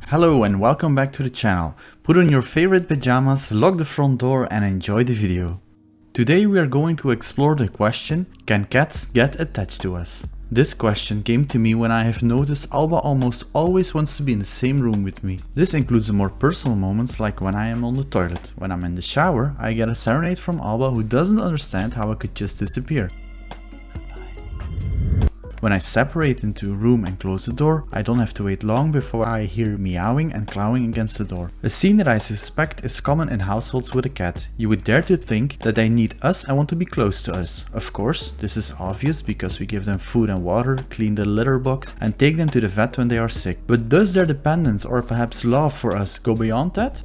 Hello and welcome back to the channel. Put on your favorite pajamas, lock the front door and enjoy the video. Today we are going to explore the question, can cats get attached to us? This question came to me when I have noticed Alba almost always wants to be in the same room with me. This includes the more personal moments like when I am on the toilet. When I'm in the shower, I get a serenade from Alba who doesn't understand how I could just disappear. When I separate into a room and close the door, I don't have to wait long before I hear meowing and clawing against the door. A scene that I suspect is common in households with a cat. You would dare to think that they need us and want to be close to us. Of course, this is obvious because we give them food and water, clean the litter box and take them to the vet when they are sick. But does their dependence or perhaps love for us go beyond that?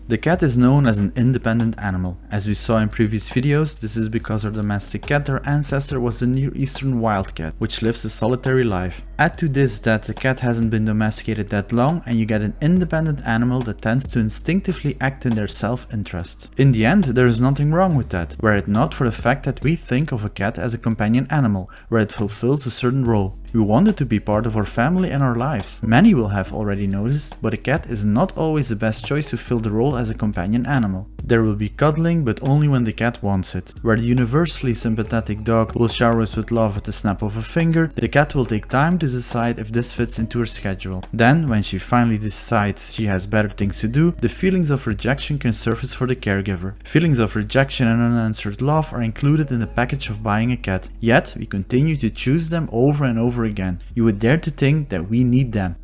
The cat is known as an independent animal. As we saw in previous videos, this is because our domestic cat, their ancestor, was the Near Eastern wildcat, which lives a solitary life. Add to this that the cat hasn't been domesticated that long and you get an independent animal that tends to instinctively act in their self-interest. In the end, there is nothing wrong with that, were it not for the fact that we think of a cat as a companion animal, where it fulfills a certain role. We want it to be part of our family and our lives. Many will have already noticed, but a cat is not always the best choice to fill the role as a companion animal. There will be cuddling, but only when the cat wants it. Where the universally sympathetic dog will shower us with love at the snap of a finger, the cat will take time to decide if this fits into her schedule. Then, when she finally decides she has better things to do, the feelings of rejection can surface for the caregiver. Feelings of rejection and unanswered love are included in the package of buying a cat, yet we continue to choose them over and over again. You would dare to think that we need them.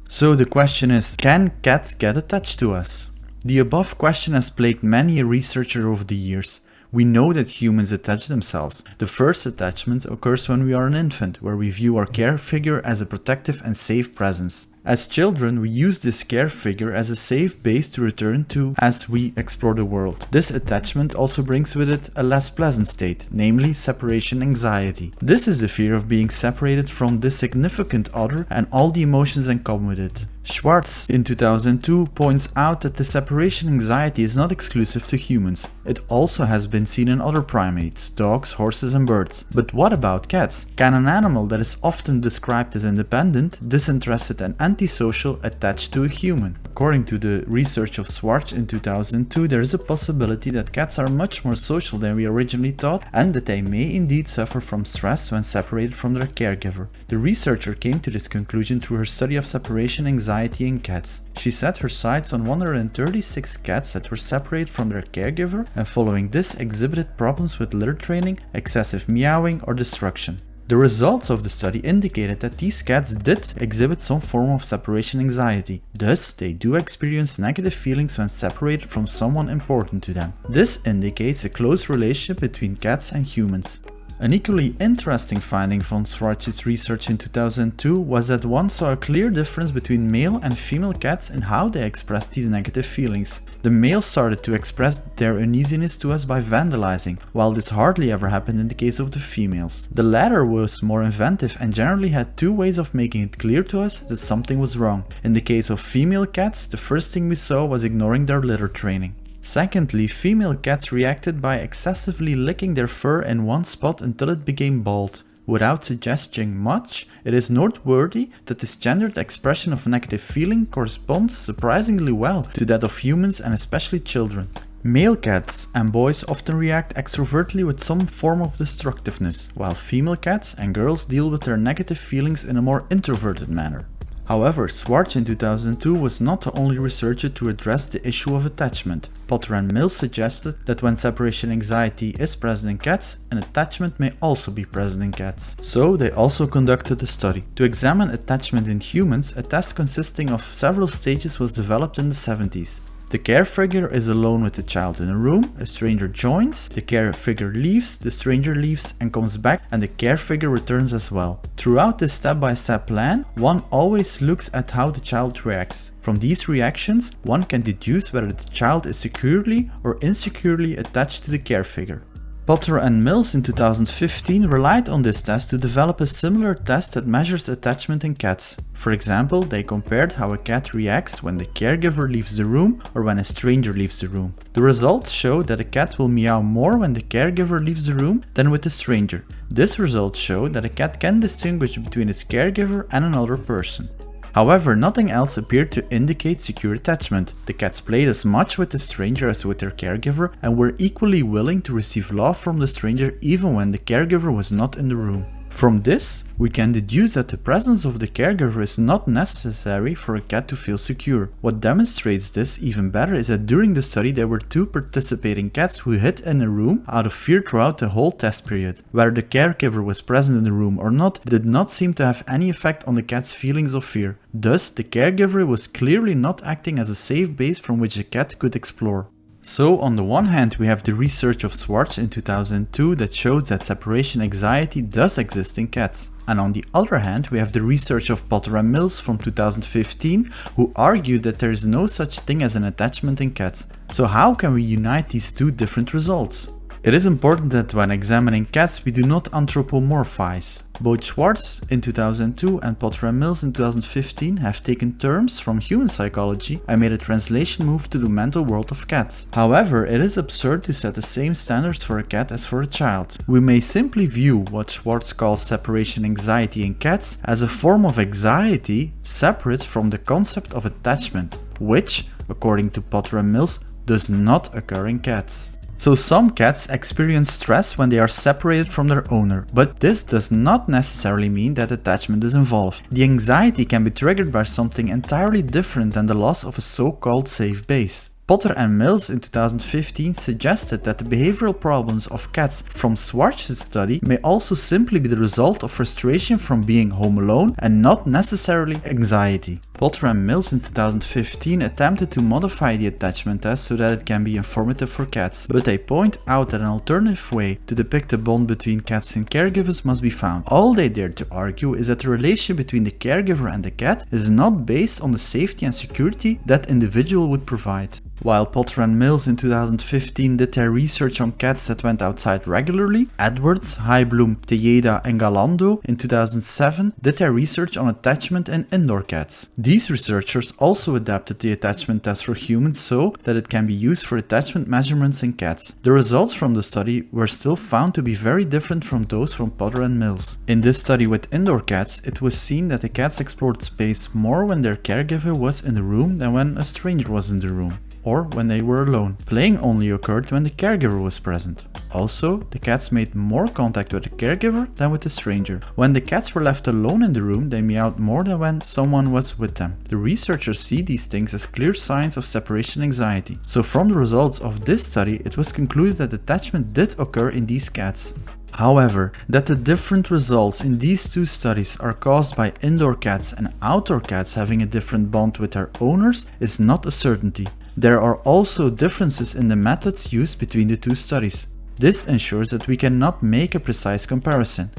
So the question is, can cats get attached to us? The above question has plagued many a researcher over the years. We know that humans attach themselves. The first attachment occurs when we are an infant, where we view our care figure as a protective and safe presence. As children, we use this care figure as a safe base to return to as we explore the world. This attachment also brings with it a less pleasant state, namely separation anxiety. This is the fear of being separated from this significant other and all the emotions that come with it. Schwartz in 2002 points out that the separation anxiety is not exclusive to humans. It also has been seen in other primates, dogs, horses and birds. But what about cats? Can an animal that is often described as independent, disinterested and antisocial attach to a human? According to the research of Schwartz in 2002, there is a possibility that cats are much more social than we originally thought and that they may indeed suffer from stress when separated from their caregiver. The researcher came to this conclusion through her study of separation anxiety in cats. She set her sights on 136 cats that were separated from their caregiver and following this exhibited problems with litter training, excessive meowing or destruction. The results of the study indicated that these cats did exhibit some form of separation anxiety. Thus, they do experience negative feelings when separated from someone important to them. This indicates a close relationship between cats and humans. An equally interesting finding from Schwartz's research in 2002 was that one saw a clear difference between male and female cats in how they expressed these negative feelings. The males started to express their uneasiness to us by vandalizing, while this hardly ever happened in the case of the females. The latter was more inventive and generally had two ways of making it clear to us that something was wrong. In the case of female cats, the first thing we saw was ignoring their litter training. Secondly, female cats reacted by excessively licking their fur in one spot until it became bald. Without suggesting much, it is noteworthy that this gendered expression of negative feeling corresponds surprisingly well to that of humans and especially children. Male cats and boys often react extrovertly with some form of destructiveness, while female cats and girls deal with their negative feelings in a more introverted manner. However, Schwartz in 2002 was not the only researcher to address the issue of attachment. Potter and Mills suggested that when separation anxiety is present in cats, an attachment may also be present in cats. So they also conducted a study. To examine attachment in humans, a test consisting of several stages was developed in the 70s. The care figure is alone with the child in a room, a stranger joins, the care figure leaves, the stranger leaves and comes back and the care figure returns as well. Throughout this step-by-step plan, one always looks at how the child reacts. From these reactions, one can deduce whether the child is securely or insecurely attached to the care figure. Potter and Mills in 2015 relied on this test to develop a similar test that measures attachment in cats. For example, they compared how a cat reacts when the caregiver leaves the room or when a stranger leaves the room. The results show that a cat will meow more when the caregiver leaves the room than with a stranger. This result showed that a cat can distinguish between its caregiver and another person. However, nothing else appeared to indicate secure attachment. The cats played as much with the stranger as with their caregiver and were equally willing to receive love from the stranger even when the caregiver was not in the room. From this, we can deduce that the presence of the caregiver is not necessary for a cat to feel secure. What demonstrates this even better is that during the study there were 2 participating cats who hid in a room out of fear throughout the whole test period. Whether the caregiver was present in the room or not did not seem to have any effect on the cat's feelings of fear. Thus, the caregiver was clearly not acting as a safe base from which the cat could explore. So, on the one hand, we have the research of Schwartz in 2002 that shows that separation anxiety does exist in cats. And on the other hand, we have the research of Potter and Mills from 2015 who argued that there is no such thing as an attachment in cats. So how can we unite these 2 different results? It is important that when examining cats we do not anthropomorphize. Both Schwartz in 2002 and Potter and Mills in 2015 have taken terms from human psychology and made a translation move to the mental world of cats. However, it is absurd to set the same standards for a cat as for a child. We may simply view what Schwartz calls separation anxiety in cats as a form of anxiety separate from the concept of attachment, which, according to Potter and Mills, does not occur in cats. So some cats experience stress when they are separated from their owner, but this does not necessarily mean that attachment is involved. The anxiety can be triggered by something entirely different than the loss of a so-called safe base. Potter and Mills in 2015 suggested that the behavioral problems of cats from Schwartz's study may also simply be the result of frustration from being home alone and not necessarily anxiety. Potter and Mills in 2015 attempted to modify the attachment test so that it can be informative for cats, but they point out that an alternative way to depict the bond between cats and caregivers must be found. All they dare to argue is that the relation between the caregiver and the cat is not based on the safety and security that individual would provide. While Potter and Mills in 2015 did their research on cats that went outside regularly, Edwards, Heibloom, Tejeda and Galando in 2007 did their research on attachment in indoor cats. These researchers also adapted the attachment test for humans so that it can be used for attachment measurements in cats. The results from the study were still found to be very different from those from Potter and Mills. In this study with indoor cats, it was seen that the cats explored space more when their caregiver was in the room than when a stranger was in the room, or when they were alone. Playing only occurred when the caregiver was present. Also, the cats made more contact with the caregiver than with the stranger. When the cats were left alone in the room, they meowed more than when someone was with them. The researchers see these things as clear signs of separation anxiety. So from the results of this study, it was concluded that attachment did occur in these cats. However, that the different results in these 2 studies are caused by indoor cats and outdoor cats having a different bond with their owners is not a certainty. There are also differences in the methods used between the 2 studies. This ensures that we cannot make a precise comparison.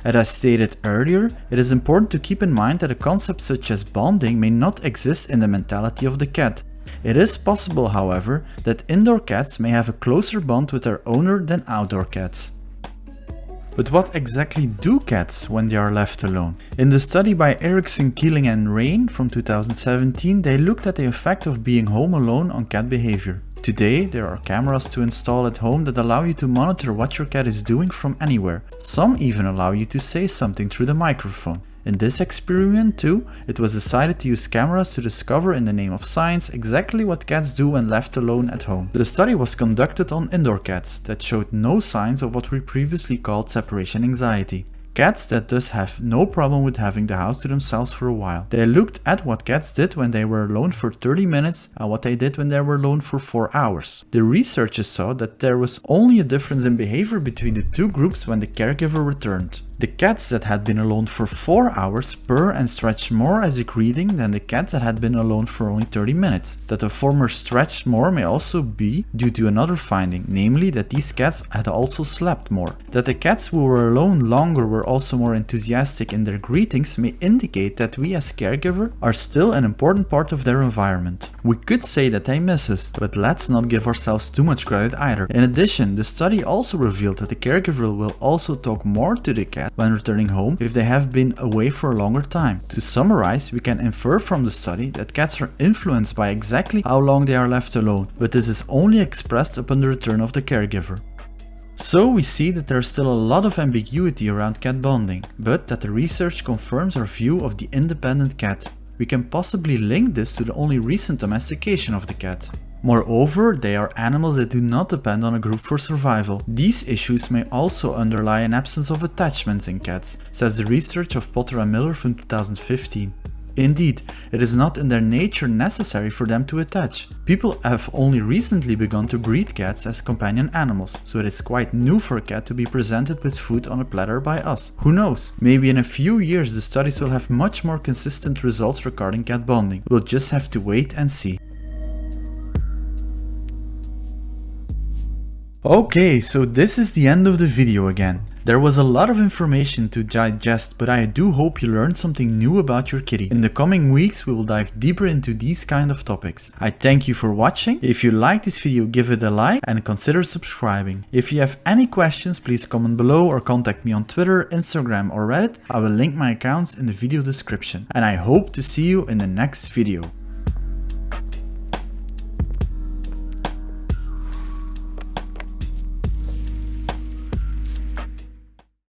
As I stated earlier, it is important to keep in mind that a concept such as bonding may not exist in the mentality of the cat. It is possible, however, that indoor cats may have a closer bond with their owner than outdoor cats. But what exactly do cats when they are left alone? In the study by Erickson, Keeling and Rain from 2017, they looked at the effect of being home alone on cat behavior. Today, there are cameras to install at home that allow you to monitor what your cat is doing from anywhere. Some even allow you to say something through the microphone. In this experiment too, it was decided to use cameras to discover in the name of science exactly what cats do when left alone at home. The study was conducted on indoor cats that showed no signs of what we previously called separation anxiety. Cats that thus have no problem with having the house to themselves for a while. They looked at what cats did when they were alone for 30 minutes and what they did when they were alone for 4 hours. The researchers saw that there was only a difference in behavior between the 2 groups when the caregiver returned. The cats that had been alone for 4 hours purr and stretch more as a greeting than the cats that had been alone for only 30 minutes. That the former stretched more may also be due to another finding, namely that these cats had also slept more. That the cats who were alone longer were also more enthusiastic in their greetings may indicate that we as caregiver are still an important part of their environment. We could say that they miss us, but let's not give ourselves too much credit either. In addition, the study also revealed that the caregiver will also talk more to the cat when returning home if they have been away for a longer time. To summarize, we can infer from the study that cats are influenced by exactly how long they are left alone, but this is only expressed upon the return of the caregiver. So we see that there is still a lot of ambiguity around cat bonding, but that the research confirms our view of the independent cat. We can possibly link this to the only recent domestication of the cat. Moreover, they are animals that do not depend on a group for survival. These issues may also underlie an absence of attachments in cats, says the research of Potter and Miller from 2015. Indeed, it is not in their nature necessary for them to attach. People have only recently begun to breed cats as companion animals, so it is quite new for a cat to be presented with food on a platter by us. Who knows, maybe in a few years the studies will have much more consistent results regarding cat bonding. We'll just have to wait and see. Okay, so this is the end of the video again. There was a lot of information to digest, but I do hope you learned something new about your kitty. In the coming weeks we will dive deeper into these kind of topics. I thank you for watching. If you like this video, give it a like and consider subscribing. If you have any questions, please comment below or contact me on Twitter, Instagram or Reddit. I will link my accounts in the video description. And I hope to see you in the next video.